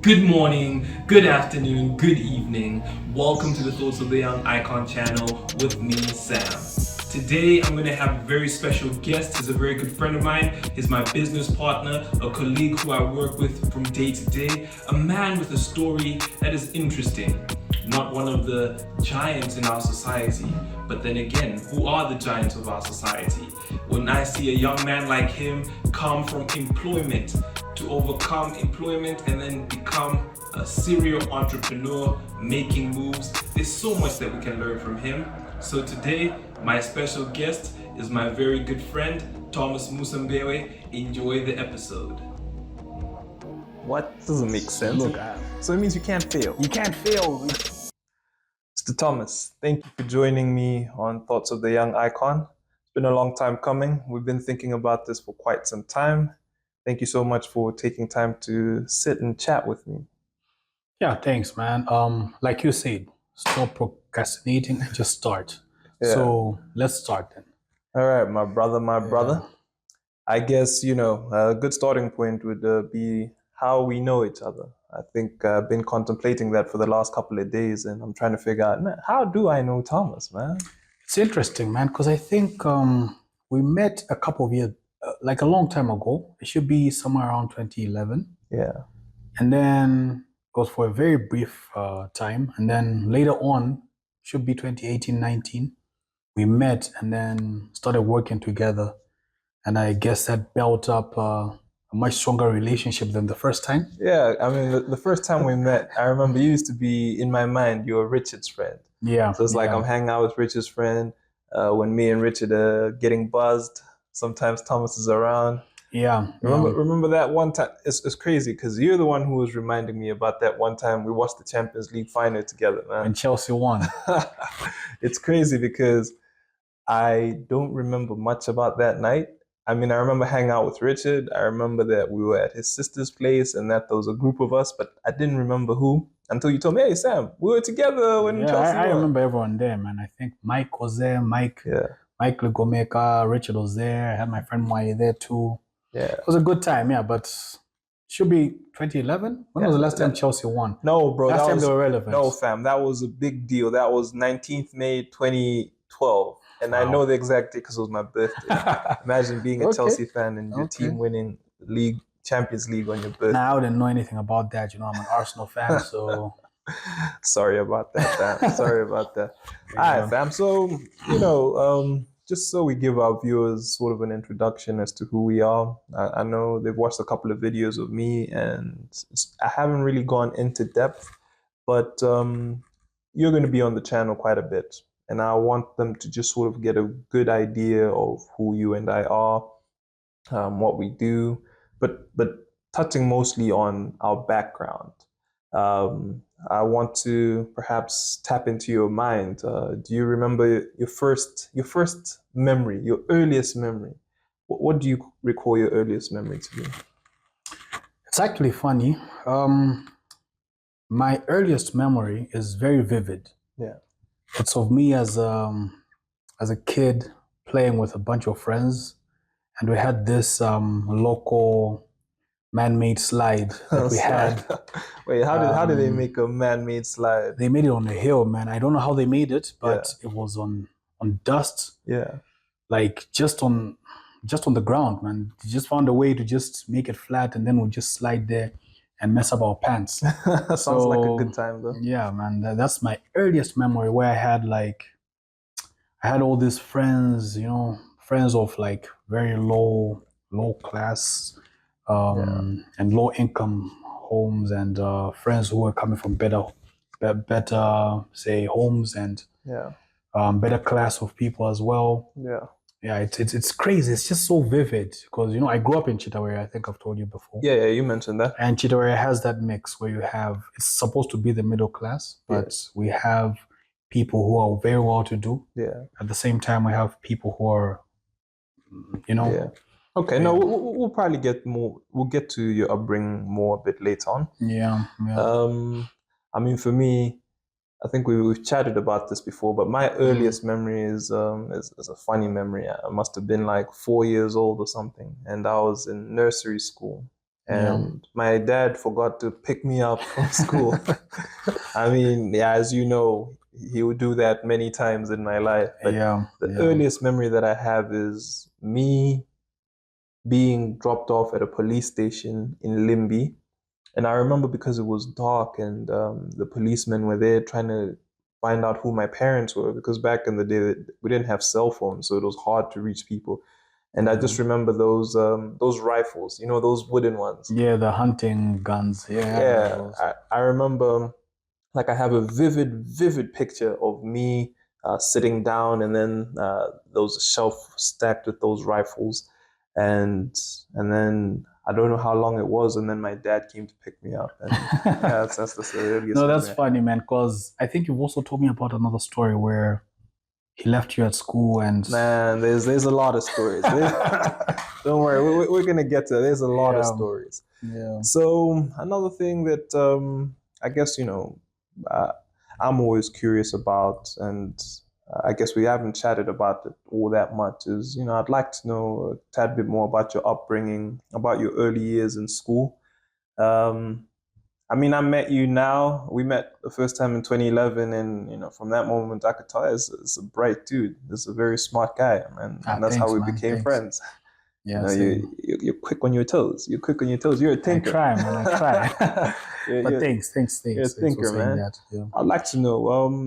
Good morning, good afternoon, good evening. Welcome to the Thoughts of the Young Icon channel with me, Sam. Today I'm going to have a very special guest. He's a very good friend of mine. He's my business partner, a colleague who I work with from day to day, a man with a story that is interesting. Not one of the giants in our society, but then again, who are the giants of our society? When I see a young man like him come from employment to overcome employment and then become a serial entrepreneur making moves, there's so much that we can learn from him. So today, my special guest is my very good friend, Thomas Musambewe. Enjoy the episode. What doesn't make sense? Look, So it means you can't fail. you can't fail. Mr. Thomas, thank you for joining me on Thoughts of the Young Icon. It's been a long time coming. We've been thinking about this for quite some time. Thank you so much for taking time to sit and chat with me. Yeah, thanks, man. Like you said, stop procrastinating and just start. Yeah. So let's start then. All right, my brother. I guess, a good starting point would be how we know each other. I think I've been contemplating that for the last couple of days, and I'm trying to figure out, man, how do I know Thomas, man? It's interesting, man, because I think we met a couple of years, like a long time ago. It should be somewhere around 2011. Yeah. And then it was for a very brief time. And then later on, should be 2018, 19, we met and then started working together. And I guess that built up a much stronger relationship than the first time. Yeah, I mean, the first time we met, I remember you used to be, in my mind, you were Richard's friend. Yeah. So it's like I'm hanging out with Richard's friend. When me and Richard are getting buzzed, sometimes Thomas is around. Yeah. Remember that one time? It's crazy because you're the one who was reminding me about that one time we watched the Champions League final together, man. And Chelsea won. It's crazy because I don't remember much about that night. I mean, I remember hanging out with Richard. I remember that we were at his sister's place and that there was a group of us, but I didn't remember who until you told me, hey, Sam, we were together when Chelsea I won. remember everyone there, man. I think Mike was there. Mike Legomeka, Richard was there. I had my friend Mwai there too. Yeah. It was a good time, yeah, but should be 2011? When was the last time Chelsea won? No, bro. Last time they were relevant. No, fam. That was a big deal. That was 19th May 2012. And I know the exact date because it was my birthday. Imagine being a Chelsea fan and your team winning the Champions League on your birthday. Now, I didn't know anything about that. I'm an Arsenal fan, so... Sorry about that, fam. Sorry about that. All right, fam. So, just so we give our viewers sort of an introduction as to who we are. I know they've watched a couple of videos of me, and I haven't really gone into depth, but you're going to be on the channel quite a bit. And I want them to just sort of get a good idea of who you and I are, what we do, but touching mostly on our background. I want to perhaps tap into your mind. Do you remember your first memory, your earliest memory? What do you recall your earliest memory to be? It's actually funny. My earliest memory is very vivid. Yeah. It's of me as a kid playing with a bunch of friends, and we had this local man-made slide that we had. Wait, how did they make a man-made slide? They made it on a hill, man. I don't know how they made it, but it was on dust. Yeah. Like just on the ground, man. They just found a way to just make it flat, and then we'll just slide there and mess up our pants. Sounds like a good time, though. Yeah, man. That's my earliest memory where I had all these friends, friends of like very low class and low income homes, and friends who were coming from better say homes and better class of people as well. Yeah, it's crazy. It's just so vivid because I grew up in Chitawere. I think I've told you before. Yeah, you mentioned that. And Chitawere has that mix where you have, it's supposed to be the middle class, but we have people who are very well to do. Yeah. At the same time, we have people who are, Yeah. Okay. No, we'll probably get more. We'll get to your upbringing more a bit later on. Yeah. I mean, for me, I think we've chatted about this before, but my earliest memory is a funny memory. I must have been like 4 years old or something, and I was in nursery school. Yeah. and my dad forgot to pick me up from school. I mean, yeah, as you know, he would do that many times in my life. But Yeah. the Yeah. earliest memory that I have is me being dropped off at a police station in Limby. And I remember because it was dark and the policemen were there trying to find out who my parents were, because back in the day we didn't have cell phones, so it was hard to reach people. And I just remember those rifles, you know, those wooden ones. Yeah, the hunting guns. Yeah, I remember Yeah, those. I remember, like, I have a vivid picture of me sitting down, and then those shelf stacked with those rifles, and then I don't know how long it was, and then my dad came to pick me up, and yeah, that's the earliest No, that's memory I funny, have. man, because I think you've also told me about another story where he left you at school and Man, there's a lot of stories. Don't worry, we're gonna get to it. There's a lot of yeah, stories. yeah. So another thing that I guess uh, I'm always curious about, and I guess we haven't chatted about it all that much, is I'd like to know a tad bit more about your upbringing, about your early years in school. Um, I mean, I met you now. We met the first time in 2011, and from that moment, I could tell it's a bright dude. He's a very smart guy, and that's how Thanks, we man. became Thanks. friends. Yeah, same. You're quick on your toes. You're quick on your toes. You're a I thinker. try, man. I try. you're, But you're, thanks you're a for thinker, saying man. that. Yeah. I'd like to know,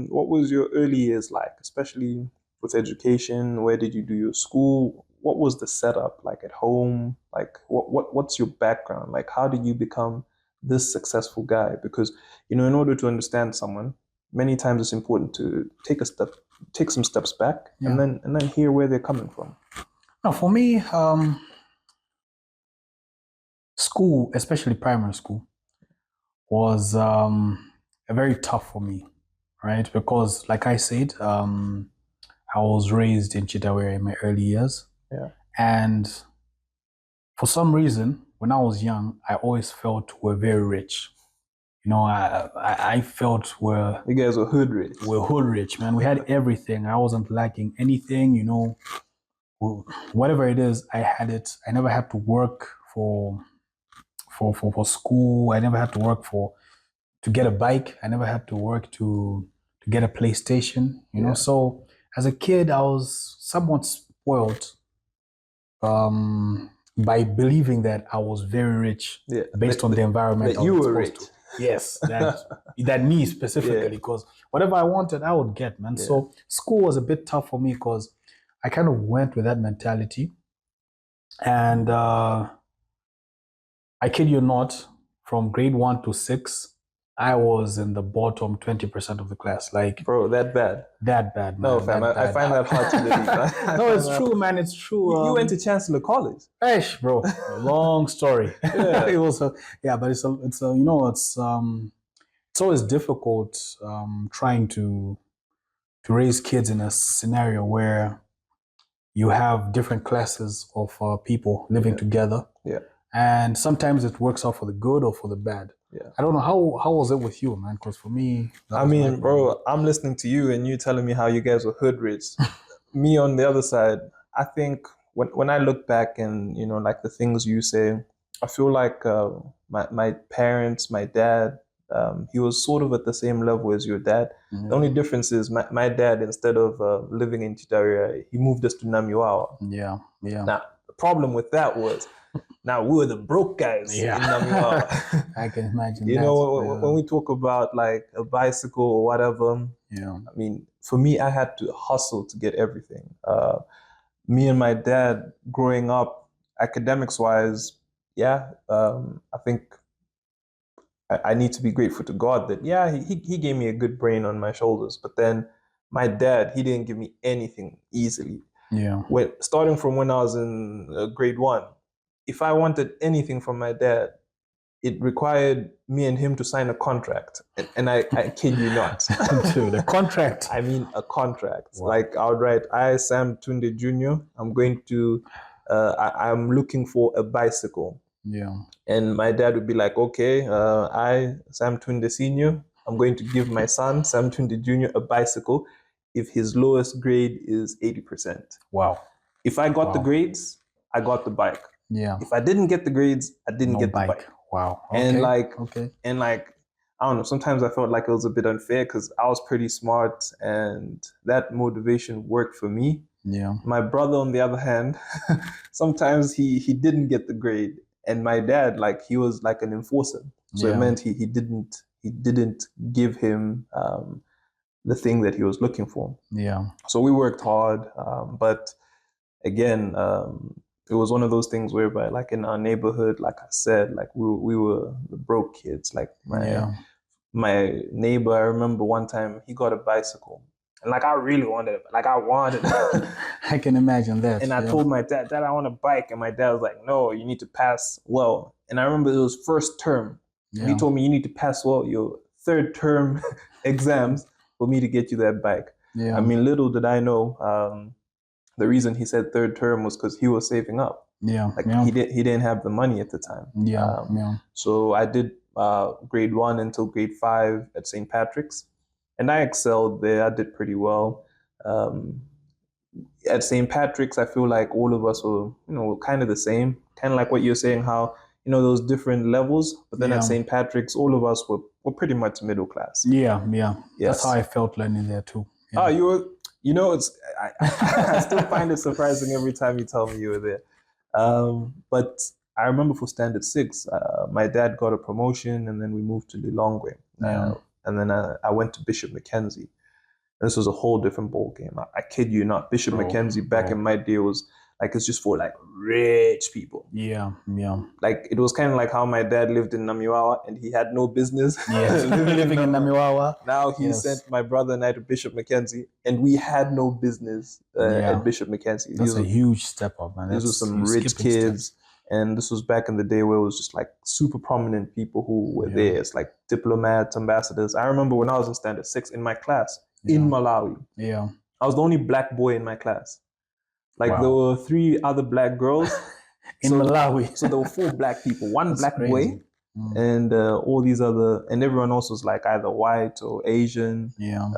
what was your early years like, especially with education? Where did you do your school? What was the setup like at home? Like, what's your background? Like, how did you become this successful guy? Because in order to understand someone, many times it's important to take some steps back, Yeah. and then hear where they're coming from. No, for me, school, especially primary school, was very tough for me, right? Because, like I said, I was raised in Chitawere in my early years. Yeah. And for some reason, when I was young, I always felt we're very rich. I felt You guys were hood rich. we're hood rich, man. We had everything. I wasn't lacking anything, whatever it is, I had it. I never had to work for school. I never had to work to get a bike. I never had to work to get a PlayStation, Yeah. So as a kid, I was somewhat spoiled by believing that I was very rich based on the environment that I you was were exposed rich. to. Yes, that me specifically, because whatever I wanted, I would get, man. Yeah. So school was a bit tough for me because I kind of went with that mentality. And I kid you not, from grade 1 to 6, I was in the bottom 20% of the class. Like, Bro, that bad? that bad, man. No, fam, That I bad. find that hard to believe. No, it's true, man. It's true. You went to Chancellor College. Eish, bro, a long story. Yeah. It was but it's always difficult trying to raise kids in a scenario where you have different classes of people living together. Yeah. And sometimes it works out for the good or for the bad. Yeah. I don't know how was it with you, man? Because for me, I mean, bro, I'm listening to you and you telling me how you guys were hood rich. Me on the other side, I think when I look back and like the things you say, I feel like my parents, my dad, he was sort of at the same level as your dad. Yeah. The only difference is my dad, instead of living in Chidaria, he moved us to Namiwawa. Yeah. Now, the problem with that was, now we were the broke guys in Namiwawa. I can imagine when we talk about like a bicycle or whatever, yeah. I mean, for me, I had to hustle to get everything. Me and my dad growing up, academics wise, I think I need to be grateful to God that, he gave me a good brain on my shoulders. But then my dad, he didn't give me anything easily. Yeah. Starting from when I was in grade 1, if I wanted anything from my dad, it required me and him to sign a contract. And I kid you not. Dude, a contract. I mean, a contract. Wow. Like, I would write, I, Sam Tunde Jr., I'm looking for a bicycle. Yeah. And my dad would be like, okay, I, Sam Tunde Sr., I'm going to give my son, Sam Tunde Jr., a bicycle if his lowest grade is 80%. Wow. If I got the grades, I got the bike. Yeah. If I didn't get the grades, I didn't No get the bike. bike. Wow. Okay. And like, okay. I don't know, sometimes I felt like it was a bit unfair because I was pretty smart and that motivation worked for me. Yeah. My brother, on the other hand, sometimes he didn't get the grade. And my dad, like, he was like an enforcer. So it Yeah. meant he didn't give him the thing that he was looking for. Yeah. So we worked hard, but again, it was one of those things whereby, like in our neighborhood, like I said, like we were the broke kids. Like Yeah. my neighbor, I remember one time he got a bicycle, and like I really wanted it, like I wanted it. I can imagine that. And I yeah. told my dad, Dad, I want a bike, and my dad was like, No, you need to pass well. And I remember it was first term, and he Yeah. told me you need to pass well your third term exams for me to get you that bike. Yeah. I mean, little did I know. The reason he said third term was because he was saving up. Yeah. Like Yeah. he didn't have the money at the time. Yeah. Yeah. So I did grade 1 until grade 5 at St. Patrick's, and I excelled there. I did pretty well. At St. Patrick's, I feel like all of us were, kind of the same. Kind of like what you're saying, how those different levels. But then Yeah. at St. Patrick's, all of us were pretty much middle class. Yeah. Yeah. Yes. That's how I felt learning there too. Yeah. Oh, you were. It's. I still find it surprising every time you tell me you were there. But I remember for Standard 6, my dad got a promotion, and then we moved to Lilongwe. Yeah. And then I went to Bishop Mackenzie. This was a whole different ball game. I kid you not. Bishop Mackenzie back in my day was like, it's just for like rich people. Yeah. Yeah. Like it was kind of like how my dad lived in Namiwawa and he had no business Yes. living in Namiwawa. Now he sent my brother and I to Bishop Mackenzie, and we had no business at Bishop Mackenzie. That's a huge step up, man. These were some rich kids. And this was back in the day where it was just like super prominent people who were there. It's like diplomats, ambassadors. I remember when I was in Standard 6 in my class in Malawi. Yeah. I was the only black boy in my class. Like there were 3 other black girls. in Malawi. So there were 4 black people, 1 black boy, and all these other, and everyone else was like either white or Asian. Yeah.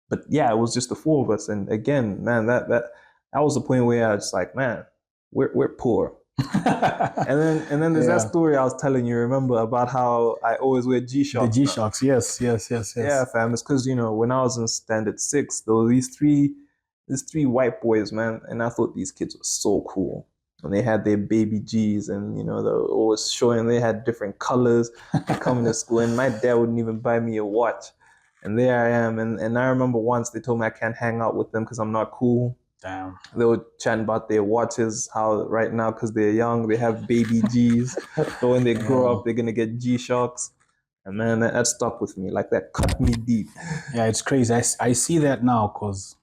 But yeah, it was just the 4 of us. And again, man, that was the point where I was like, man, we're poor. and then there's that story I was telling you, remember, about how I always wear G-Shocks. The G-Shocks, yes. Yeah, fam. It's because, when I was in Standard 6, there were these three white boys, man, and I thought these kids were so cool. And they had their baby G's, and, they were always showing they had different colors coming to school, and my dad wouldn't even buy me a watch. And there I am, and I remember once they told me I can't hang out with them because I'm not cool. Damn. They were chatting about their watches, how right now, because they're young, they have baby G's. So when they grow up, they're going to get G-Shocks. And man, that stuck with me. Like that cut me deep. Yeah, it's crazy. I see that now because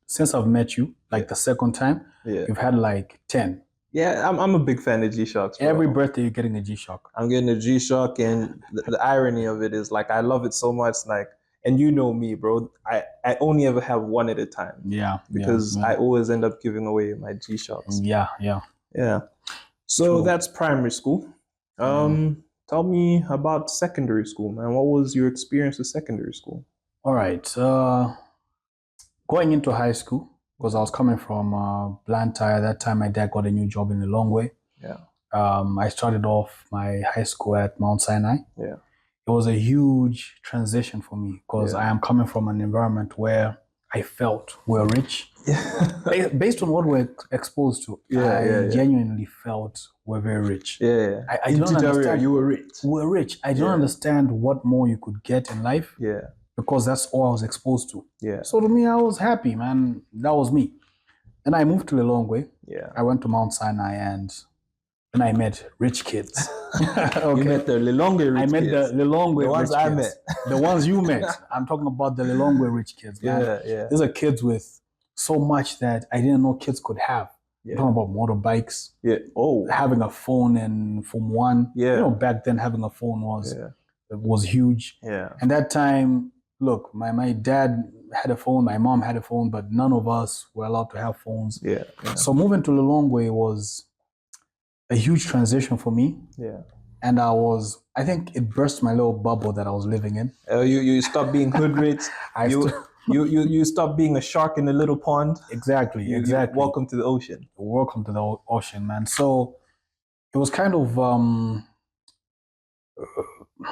since I've met you, like the second time, you've had like 10. Yeah, I'm a big fan of G-Shocks. Bro. Every birthday you're getting a G-Shock. I'm getting a G-Shock, and the irony of it is like I love it so much, like, and you know me, bro. I only ever have one at a time. Yeah. Because I always end up giving away my G-Shocks. Yeah. So that's primary school. Tell me about secondary school, man. What was your experience with secondary school? All right. Going into high school, because I was coming from Blantyre. That time my dad got a new job in Lilongwe. Yeah. I started off my high school at Mount Sinai. Yeah. It was a huge transition for me because I am coming from an environment where I felt we're rich. Yeah. Based on what we're exposed to, I genuinely felt we're very rich. Yeah. I don't understand. You were rich. We're rich. I don't understand what more you could get in life. Yeah. Because that's all I was exposed to. Yeah. So to me, I was happy, man. That was me. And I moved to Lilongwe. Yeah. I went to Mount Sinai and then I met rich kids. Okay. You met the Lilongwe rich kids. I met the Lilongwe the ones rich I kids. met. The ones you met. I'm talking about the Lilongwe rich kids, man. Yeah. These are kids with so much that I didn't know kids could have. Yeah. I'm talking about motorbikes. Yeah. Oh. Having a phone in Form 1. Yeah. Back then having a phone was huge. Yeah. And that time, look, my dad had a phone, my mom had a phone, but none of us were allowed to have phones. Yeah. So moving to Lilongwe was a huge transition for me. Yeah. And I think it burst my little bubble that I was living in. You stopped being hood rich. You stop being a shark in a little pond. Exactly, You exactly. welcome to the ocean. Welcome to the ocean, man. So it was kind of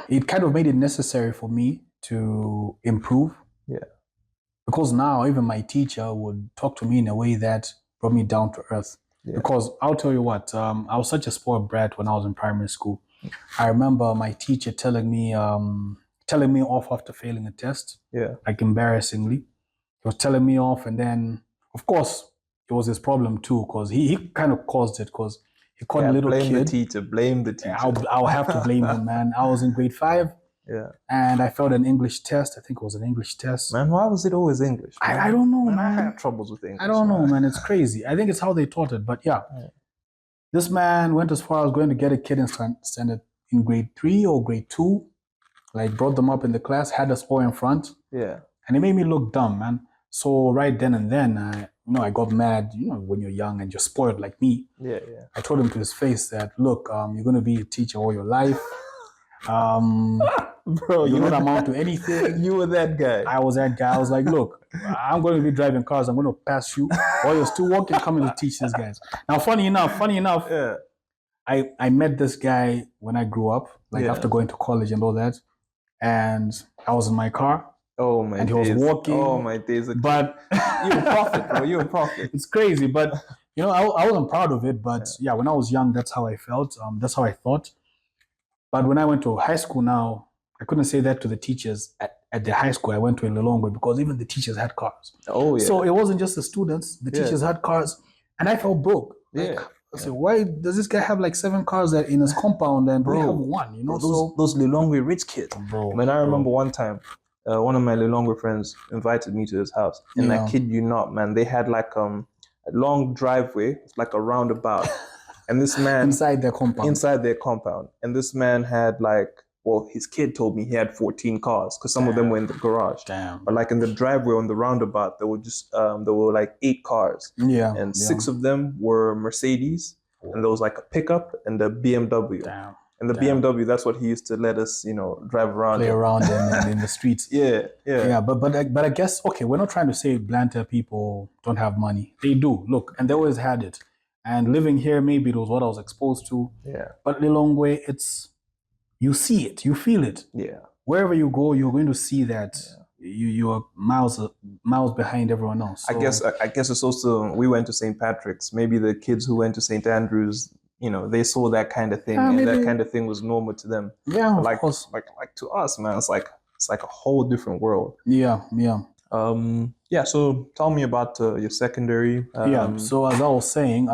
it kind of made it necessary for me to improve. Yeah. Because now even my teacher would talk to me in a way that brought me down to earth. Yeah. Because I'll tell you what, I was such a spoiled brat when I was in primary school. I remember my teacher telling me off after failing a test. Yeah. Like embarrassingly. He was telling me off, and then of course it was his problem too, because he kind of caused it, because he caught a little blame kid. Blame the teacher. I'll have to blame him, man. I was in grade 5. Yeah. And I failed an English test. I think it was an English test. Man, why was it always English? I don't know, man. I had troubles with English. I don't know, man. It's crazy. I think it's how they taught it. But yeah. This man went as far as going to get a kid in standard in grade 3 or grade 2. Like, brought them up in the class, had us all in front. Yeah. And it made me look dumb, man. So right then and then, I got mad. When you're young and you're spoiled like me. Yeah. I told him to his face that, look, you're going to be a teacher all your life. Bro, you don't amount to anything. You were that guy. I was that guy. I was like, look, I'm going to be driving cars. I'm going to pass you while you're still walking, coming to teach these guys. Now, funny enough, yeah. I met this guy when I grew up, like after going to college and all that. And I was in my car. Oh my days. And he was walking. Oh my days. But you're a prophet, bro. You're a prophet. It's crazy. But, I wasn't proud of it. But yeah, when I was young, that's how I felt. That's how I thought. But when I went to high school now, I couldn't say that to the teachers at the high school I went to in Lilongwe, because even the teachers had cars. Oh, yeah. So it wasn't just the students. The teachers had cars. And I felt broke. Like, I said, why does this guy have like 7 cars in his compound and we have 1? Those Lilongwe rich kids. Bro. I mean, I remember one time, one of my Lilongwe friends invited me to his house. And I kid you not, man, they had like a long driveway, like a roundabout. And this man inside their compound. And this man had his kid told me he had 14 cars, because some of them were in the garage. Damn. But like in the driveway on the roundabout, there were like 8 cars. Yeah. And 6 of them were Mercedes, and there was like a pickup and a BMW. Damn. And the BMW, that's what he used to let us, drive around. Play around in the streets. Yeah. But I guess, okay, we're not trying to say Blantyre people don't have money. They do. Look, and they always had it. And living here, maybe it was what I was exposed to. Yeah. But Lilongwe, you see it, you feel it. Yeah. Wherever you go, you're going to see that you are miles behind everyone else. So, I guess it's also, we went to St. Patrick's. Maybe the kids who went to St. Andrews, they saw that kind of thing, and that kind of thing was normal to them. Yeah, of like, course. Like to us, man, it's like a whole different world. Yeah. So tell me about your secondary. So as I was saying,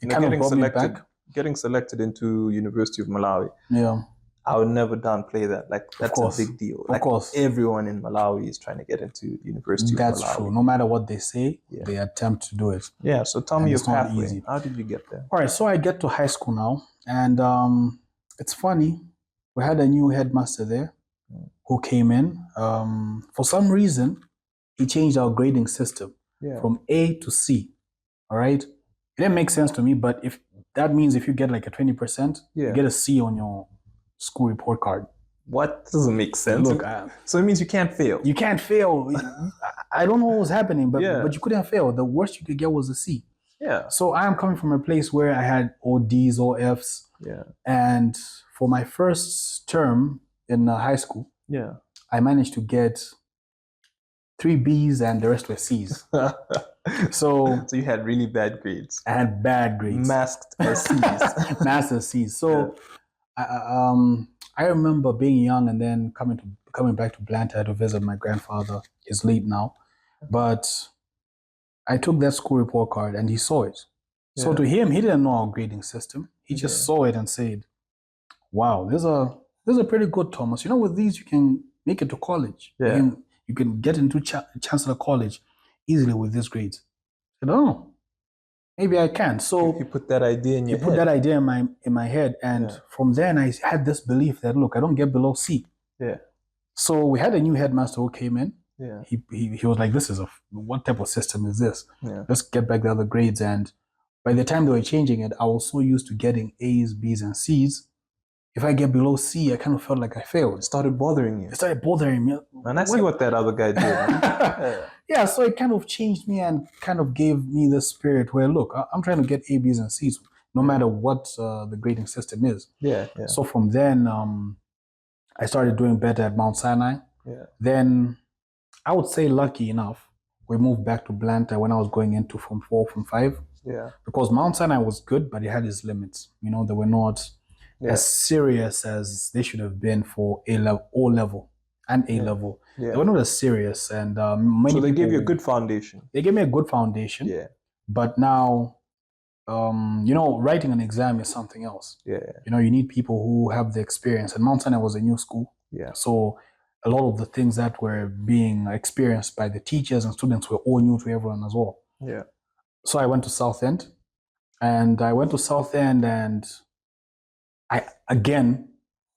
it kind of brought me back. Getting selected into University of Malawi. Yeah. I would never downplay that. Like, that's a big deal. Of course. Everyone in Malawi is trying to get into University of Malawi. That's true. No matter what they say, they attempt to do it. Yeah, so tell me your pathway. Easy. How did you get there? All right, so I get to high school now, and it's funny. We had a new headmaster there who came in. For some reason, he changed our grading system from A to C. All right? It didn't make sense to me, but if that means if you get like a 20%, you get a C on your school report card. What? Doesn't make sense. Look, so it means you can't fail. You can't fail. I don't know what was happening, but you couldn't fail. The worst you could get was a C. Yeah. So I am coming from a place where I had all D's, all F's. Yeah. And for my first term in high school, I managed to get 3 B's and the rest were C's. So you had really bad grades. I had bad grades. Masked as C's. Masked as C's. So I remember being young and then coming back to Blantyre to visit my grandfather. He's late now. But I took that school report card and he saw it. So to him, he didn't know our grading system. He just saw it and said, wow, there's a pretty good Thomas. With these you can make it to college. Yeah. You can get into Chancellor College easily with this grades. I said, oh, maybe I can. So you put that idea in your head. Put that idea in my head. And from then I had this belief that, look, I don't get below C. Yeah. So we had a new headmaster who came in. Yeah. He was like, what type of system is this? Yeah. Let's get back the other grades. And by the time they were changing it, I was so used to getting A's, B's, and C's. if I get below C, I kind of felt like I failed. It started bothering you. It started bothering me. Man, I see what that other guy did. Man. Yeah, so it kind of changed me and kind of gave me the spirit where, look, I'm trying to get A, B's, and C's, no matter what the grading system is. Yeah. So from then, I started doing better at Mount Sinai. Yeah. Then I would say lucky enough, we moved back to Blantyre when I was going into Form 4, Form 5. Yeah. Because Mount Sinai was good, but it had its limits. You know, they were not as serious as they should have been for O level and A level. Yeah. They were not as serious, and many so they people, gave you a good foundation. They gave me a good foundation. Yeah. But now, you know, writing an exam is something else. Yeah. You know, you need people who have the experience. And Mount Sinai was a new school. Yeah. So a lot of the things that were being experienced by the teachers and students were all new to everyone as well. Yeah. So I went to Southend, and again,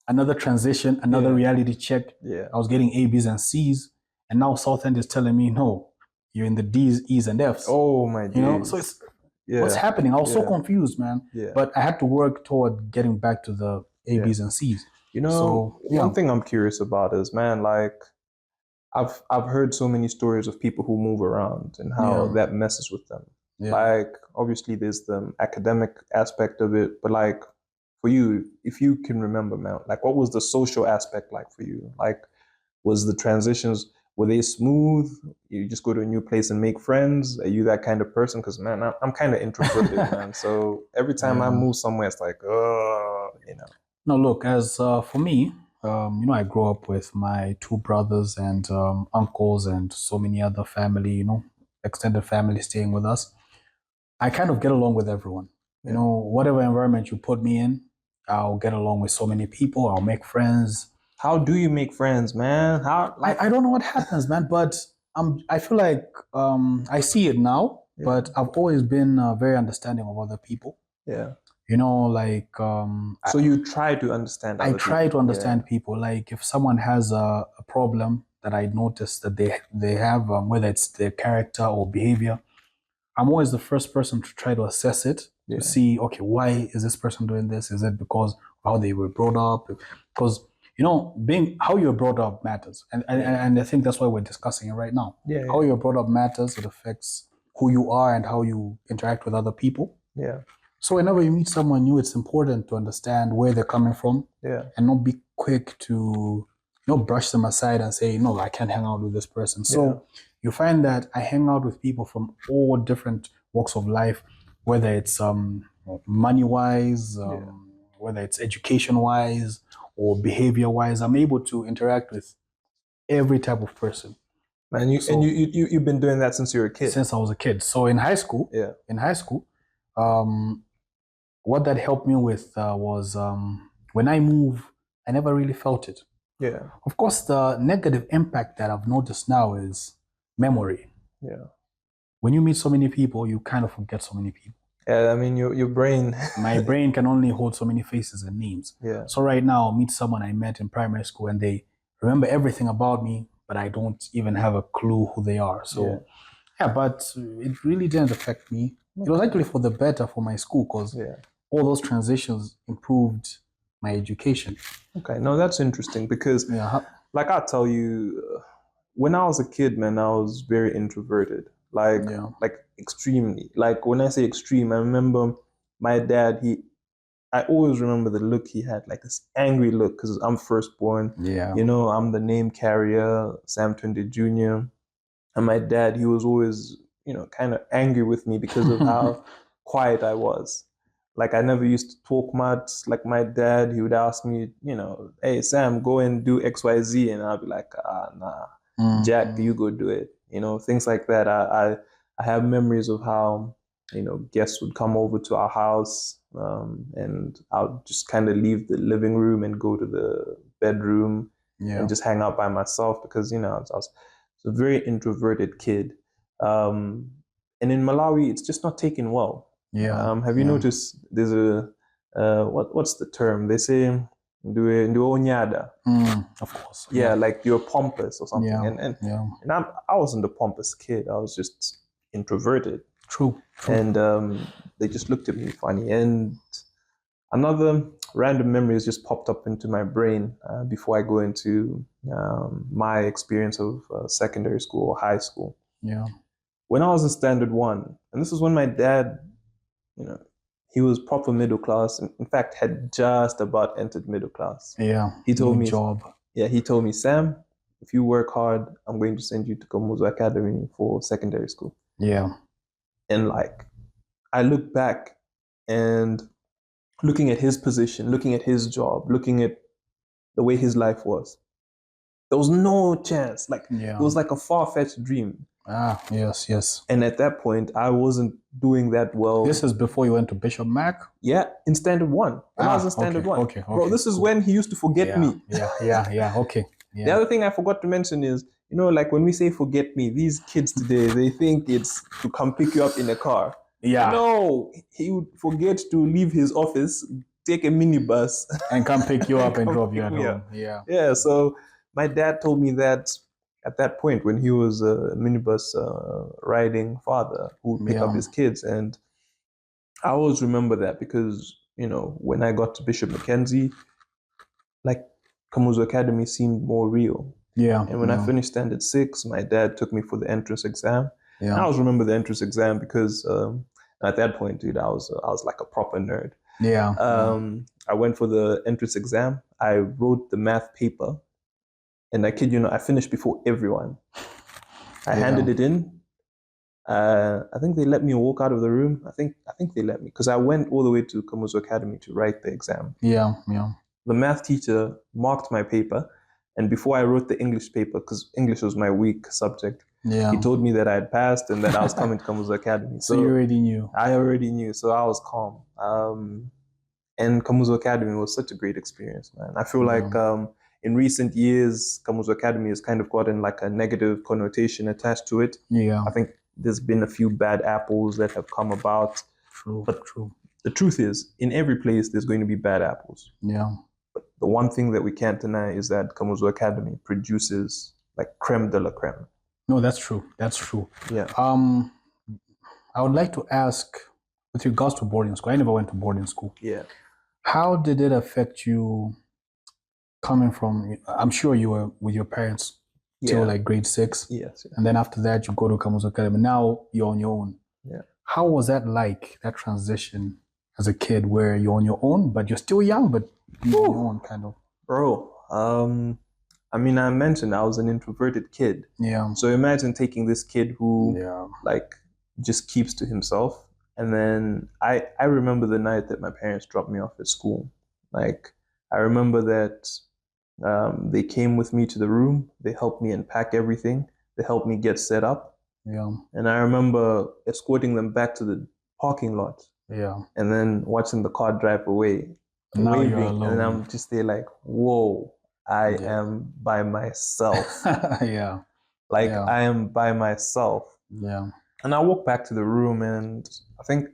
another transition, another reality check. Yeah. I was getting A, B's, and C's, and now Southend is telling me, no, you're in the D's, E's, and F's. Oh my days. You know, so it's what's happening. I was so confused, man. Yeah. But I had to work toward getting back to the A, B's, and C's. You know, one thing I'm curious about is, man, like I've heard so many stories of people who move around and how that messes with them. Yeah. Like, obviously there's the academic aspect of it, but like for you, if you can remember, man, like what was the social aspect like for you? Like, was the transitions, were they smooth? You just go to a new place and make friends? Are you that kind of person? Because, man, I'm kind of introverted, man. So every time I move somewhere, it's like, you know. No, look, as for me, you know, I grew up with my 2 brothers and uncles and so many other family, you know, extended family staying with us. I kind of get along with everyone. You know, whatever environment you put me in, I'll get along with so many people. I'll make friends. How do you make friends, man? How? Like, I don't know what happens, man, but I feel like I see it now, but I've always been very understanding of other people. Yeah. You know, like... so you try to understand other people? I try to understand people. Like, if someone has a problem that I notice that they have, whether it's their character or behavior, I'm always the first person to try to assess it, to see, okay, why is this person doing this? Is it because of how they were brought up? Because, you know, how you're brought up matters. And I think that's why we're discussing it right now. How you're brought up matters. It affects who you are and how you interact with other people. Yeah. So whenever you meet someone new, it's important to understand where they're coming from. Yeah. And not be quick to, you know, brush them aside and say, no, I can't hang out with this person. So you find that I hang out with people from all different walks of life, whether it's money-wise, whether it's education-wise or behavior-wise. I'm able to interact with every type of person. Man, you've been doing that since you were a kid? Since I was a kid. So in high school, what that helped me with was when I move, I never really felt it. Yeah. Of course, the negative impact that I've noticed now is memory. Yeah. When you meet so many people, you kind of forget so many people. Yeah, I mean, your brain... My brain can only hold so many faces and names. Yeah. So right now, I'll meet someone I met in primary school and they remember everything about me, but I don't even have a clue who they are. So, but it really didn't affect me. It was actually for the better for my school because all those transitions improved my education. Okay, no, that's interesting because, like I tell you, when I was a kid, man, I was very introverted, like extremely. Like when I say extreme, I remember my dad. I always remember the look he had, like this angry look, because I'm firstborn. Yeah, you know, I'm the name carrier, Sam Tunde Jr. And my dad, he was always, you know, kind of angry with me because of how quiet I was. Like I never used to talk much. Like my dad, he would ask me, you know, hey Sam, go and do X, Y, Z, and I'll be like, nah, Jack, you go do it. You know, things like that. I have memories of how, you know, guests would come over to our house, and I'll just kind of leave the living room and go to the bedroom and just hang out by myself because, you know, I was a very introverted kid. And in Malawi, it's just not taken well. Yeah. Have you noticed there's a what's the term? They say onyada. Of course. Yeah, like you're pompous or something. And I wasn't a pompous kid. I was just introverted. True. And they just looked at me funny. And another random memories just popped up into my brain before I go into my experience of secondary school or high school. Yeah. When I was in standard one, and this is when my dad, you know, he was proper middle class. In fact, had just about entered middle class. Yeah. He told Good me, job. yeah, he told me, Sam, if you work hard, I'm going to send you to Kamuzu Academy for secondary school. Yeah. And like, I look back and looking at his position, looking at his job, looking at the way his life was, there was no chance. Like, Yeah. it was like a far-fetched dream. Ah, yes, yes. And at that point, I wasn't doing that well. This is before you went to Bishop Mac? Yeah, in standard one. When I was in standard one. Okay, Bro, this is cool. when he used to forget Yeah, me. yeah, okay. The Yeah. other thing I forgot to mention is, you know, like when we say forget me, these kids today, they think it's to come pick you up in a car. Yeah. No, he would forget to leave his office, take a minibus, And come pick you up and come drop you pick at me home. up. Yeah. Yeah, so my dad told me that at that point when he was a minibus riding father who would pick up Yeah. his kids. And I always remember that because, you know, when I got to Bishop Mackenzie, like Kamuzu Academy seemed more real. Yeah. And when yeah. I finished standard 6, my dad took me for the entrance exam. And I Yeah. always remember the entrance exam because at that point, dude, I was like a proper nerd. Yeah. I went for the entrance exam. I wrote the math paper, and I kid you not, I finished before everyone. I handed it in. I think they let me walk out of the room. I think they let me because I went all the way to Kamuzu Academy to write the exam. Yeah. Yeah. The math teacher marked my paper, and before I wrote the English paper, because English was my weak subject, Yeah. he told me that I had passed and that I was coming to Kamuzu Academy. So you already knew. I already knew, so I was calm. And Kamuzu Academy was such a great experience, man. I feel like in recent years, Kamuzu Academy has kind of gotten like a negative connotation attached to it. Yeah. I think there's been a few bad apples that have come about. True. But true. The truth is, in every place, there's going to be bad apples. Yeah. But the one thing that we can't deny is that Kamuzu Academy produces like creme de la creme. No, that's true. That's true. Yeah. I would like to ask, with regards to boarding school, I never went to boarding school. Yeah. How did it affect you coming from, I'm sure you were with your parents till like grade 6. Yes. And then after that, you go to Kamuzu Academy. Now you're on your own. Yeah. How was that like, that transition as a kid where you're on your own, but you're still young, but you're on your own kind of? Bro, I mean, I mentioned I was an introverted kid. Yeah. So imagine taking this kid who like just keeps to himself. And then I remember the night that my parents dropped me off at school. Like, I remember that they came with me to the room. They helped me unpack everything. They helped me get set up. Yeah. And I remember escorting them back to the parking lot. Yeah. And then watching the car drive away. Now waving, you're alone. and I'm just there like, whoa, I am by myself. Yeah. Like, I am by myself. Yeah. And I walked back to the room, and I think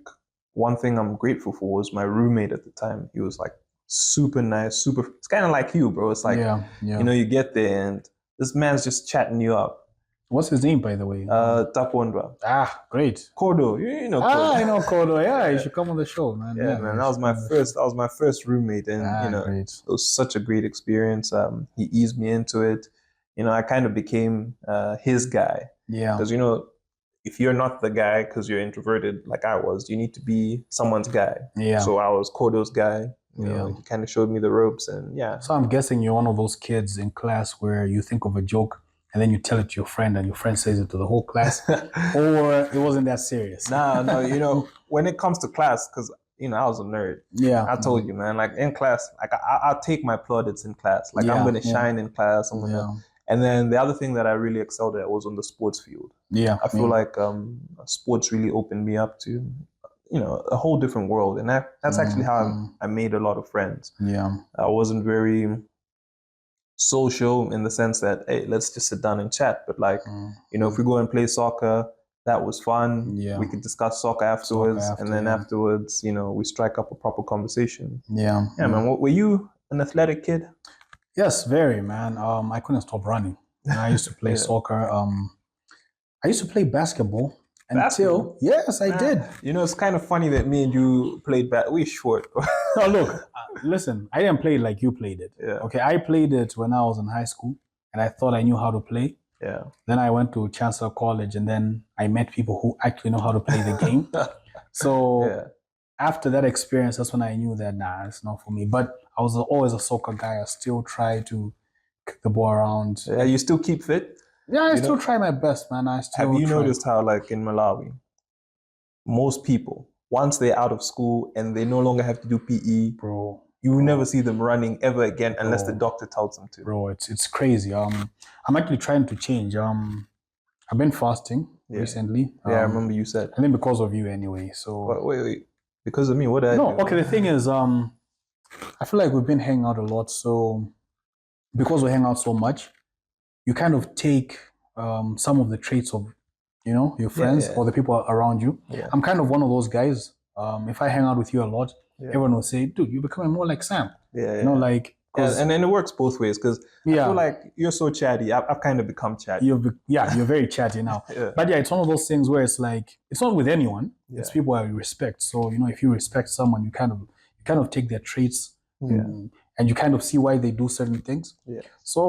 one thing I'm grateful for was my roommate at the time. He was like super nice, it's kind of like you, bro. It's like, you know, you get there and this man's just chatting you up. What's his name, by the way? Tapondra. Ah, great. Kodo, you know Kodo. I know Kodo. Yeah, you should come on the show, man. Yeah, man, that was my first roommate, and you know, great. it was such a great experience. He eased me into it. You know, I kind of became his guy. Yeah. Because, you know, if you're not the guy because you're introverted like I was, you need to be someone's guy. Yeah. So I was Kodo's guy. You know, he kind of showed me the ropes, and So I'm guessing you're one of those kids in class where you think of a joke and then you tell it to your friend and your friend says it to the whole class, or it wasn't that serious. No, you know, when it comes to class, because, you know, I was a nerd. Yeah. I told you, man, like in class, like I'll take my plaudits in class. Like I'm going to shine in class. I'm gonna, and then the other thing that I really excelled at was on the sports field. Yeah. I feel like sports really opened me up to, you know, a whole different world. And that's actually how I made a lot of friends. Yeah. I wasn't very social in the sense that, hey, let's just sit down and chat. But like, you know, if we go and play soccer, that was fun. Yeah. We could discuss soccer afterwards. And then afterwards, you know, we strike up a proper conversation. Yeah. Yeah, man. Were you an athletic kid? Yes, very, man. I couldn't stop running. And I used to play soccer. I used to play basketball. Until, yes, I did. You know, it's kind of funny that me and you played we're short. No, look, listen, I didn't play it like you played it. Yeah. Okay, I played it when I was in high school, and I thought I knew how to play. Yeah. Then I went to Chancellor College, and then I met people who actually know how to play the game. So Yeah. after that experience, that's when I knew that it's not for me. But I was always a soccer guy. I still try to kick the ball around. Yeah, you still keep fit? Yeah, I You still know- try my best, man. I still Have you try. noticed how, like in Malawi, most people, once they're out of school and they no longer have to do PE, Bro, you will never see them running ever again unless the Bro. doctor tells them to. bro, it's crazy. I'm actually trying to change. I've been fasting Yeah. recently. Yeah, I remember you said. I think because of you anyway. So Wait. Because of me, what did I no, do? okay. The thing is, I feel like we've been hanging out a lot. So because we hang out so much, you kind of take some of the traits of, your friends yeah. or the people around you. Yeah. I'm kind of one of those guys. If I hang out with you a lot, Yeah. everyone will say, "Dude, you're becoming more like Sam." Yeah. You know, like Yeah, and then it works both ways because I Yeah. feel like you're so chatty. I've kind of become chatty. you're very chatty now. Yeah. But yeah, it's one of those things where it's like it's not with anyone. It's Yeah. people I respect. So if you respect someone, you kind of take their traits, Yeah. and you kind of see why they do certain things. Yeah. So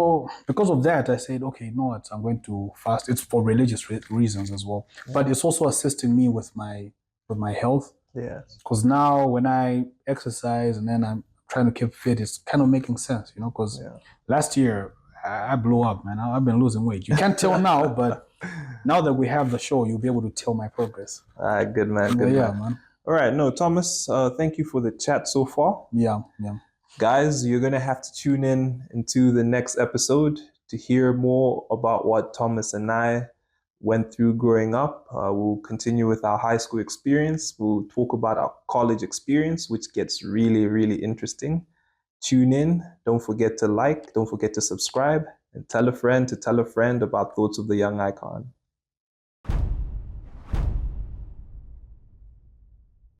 because of that, I said, okay, you know what, I'm going to fast. It's for religious reasons as well, but it's also assisting me with my health. Yeah. Because now when I exercise and then I'm trying to keep fit, it's kind of making sense, because last year I blew up, man. I've been losing weight. You can't tell now, but now that we have the show, you'll be able to tell my progress. All right, good man. Good Yeah, man. man. All right, no, Thomas, thank you for the chat so far. Yeah. Guys, you're going to have to tune in into the next episode to hear more about what Thomas and I went through growing up. We'll continue with our high school experience. We'll talk about our college experience, which gets really, really interesting. Tune in. Don't forget to like. Don't forget to subscribe. And tell a friend to tell a friend about Thoughts of the Young Icon.